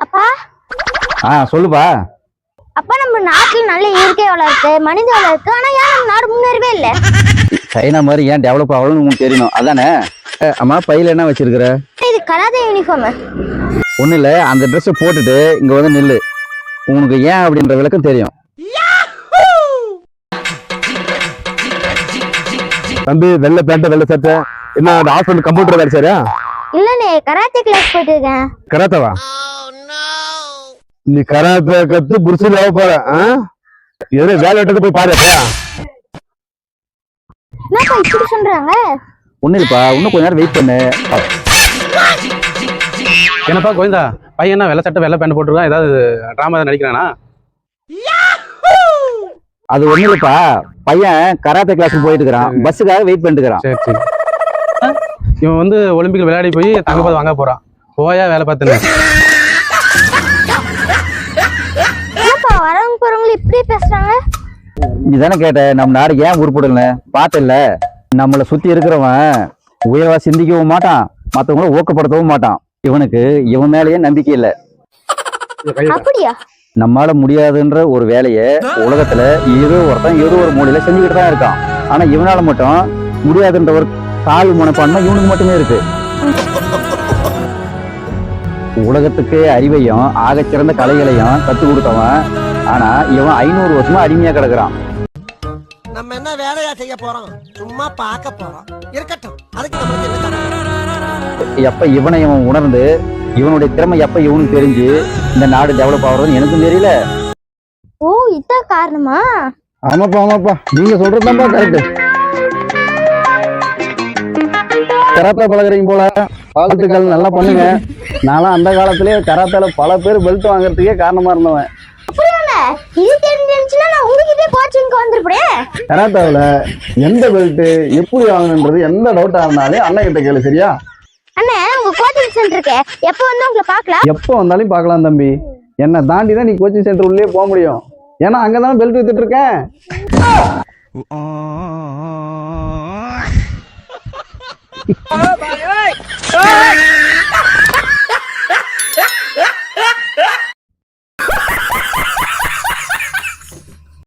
அப்பா சொல்லுப்பா. அப்பா நம்ம நாட்டுல நல்ல இயற்கை வளம் இருக்கு, மனித வளம் இருக்கு. ஆனா ஏன் நம்ம நாடு முன்னேறவே இல்ல? சைனா மாதிரி ஏன் டெவலப் ஆகணும்னு உங்களுக்கு தெரியணும் அதானே. அம்மா பையில என்ன வச்சிருக்கிற? இது கராத்தே யூனிஃபார்ம். ஒண்ணு இல்ல, அந்த ட்ரெஸ் போட்டுட்டு இங்க வந்து நில்லு. உனக்கு ஏன் அப்படின்ற விளக்கம் தெரியும். தம்பி வெள்ளை பேண்ட் வெள்ளை சட்டை என்ன ஹாஸ்பிட்டல் கம்ப்யூட்டர் வேலை சரியா? இல்லனே, கராத்தே கிளாஸ் போயிட்டு இருக்கேன். கராத்தவா? நீ கராத்தே கத்து புருஷன் ஆக போற. எதுல வேலை விட்டது போய் பாரு. என்னப்பா இப்படி சொல்றாங்க? ஒண்ணு இல்லப்பா, இன்னும் கொஞ்ச நேரம் வெயிட் பண்ணு. என்னப்பா கோவிந்தா, பையன் என்ன வெள்ளை சட்டை வெள்ளை பேண்ட் போட்டுருக்கான்? ஏதாவது டிராமா நடிக்கிறானா? அது ஒண்ணு இல்லப்பா, பையன் கராத்தே கிளாஸ் போயிட்டு இருக்கிறான், பஸ்ஸுக்காக வெயிட் பண்ணிட்டு இருக்கிறான். சரி சரி. இவன் வந்து ஒலிம்பிக்ல விளையாடி போய் தங்கப்பதம் வாங்க போறான். போயா வேலை பார்த்துன்னு. என்னப்பா வரவங்க போறவங்க இப்படி பேசுறாங்க? நீதானே கேட்ட நம்ம நாடு ஏன் உருப்படல பாத்தில்ல. நம்மளை சுத்தி இருக்கிறவன் உயர்வா சிந்திக்கவும் மாட்டான், மற்றவங்களும் ஊக்கப்படுத்தவும் மாட்டான். இவனுக்கு இவன் மேலேயே நம்பிக்கை இல்லை. அப்படியா? நம்மளால முடியாதுன்ற ஒரு வேலையை உலகத்துல ஏதோ ஒரு மூலையில செஞ்சுக்கிட்டு தான் இருக்கான். ஆனா இவனால மட்டும் முடியாதுன்ற ஒரு தாழ்வு மனப்பான்மை இவனுக்கு மட்டுமே இருக்கு. உலகத்துக்கு அறிவையும் ஆகச்சிறந்த கலைகளையும் கத்து கொடுத்தவன், ஆனா இவன் 500 வருஷமா அடிமையா கிடக்குறான். நம்ம என்ன வேலையா செய்ய போறோம்? சும்மா பார்க்க போறோம். இருக்கட்டும், அதுக்கு நமக்கு என்ன தப்பு? எப்ப இவனை இவன் உணர்ந்து இவனுடைய திறமை எப்ப இவனுக்கு தெரிஞ்சு இந்த நாடு டெவலப் ஆகுறதுன்னு எனக்கும் தெரியல. ஓ, இதான் காரணமா? ஆமாப்பா நீங்க சொல்றதுதான்ப்பா கரெக்ட். கராத்தே பழகுறீங்க போல, வாழ்த்துக்கள், நல்லா பண்ணுங்க. நானும் அந்த காலத்திலேயே கராத்தால பல பேர் பெல்ட் வாங்குறதுக்கே காரணமா இருந்தவன். இது தெரிஞ்சுன்னா நான் உங்ககிட்ட கோச்சிங்க்கு வந்திருப்பேன். கராத்தாவில் எந்த பெல்ட் எப்படி வாங்கணுன்றது எந்த டவுட்டா இருந்தாலும் அண்ணன் கிட்ட கேளு, சரியா? அண்ணே, உங்க கோச்சிங் சென்டருக்கு எப்போ வந்து உங்களை பார்க்கலாம்? எப்போ வந்தாலும் பார்க்கலாம் தம்பி. என்னை தாண்டி தான் நீ கோச்சிங் சென்டர் உள்ளே போக முடியும். ஏன்னா அங்கதான் பெல்ட் வித்துட்டு இருக்கேன்.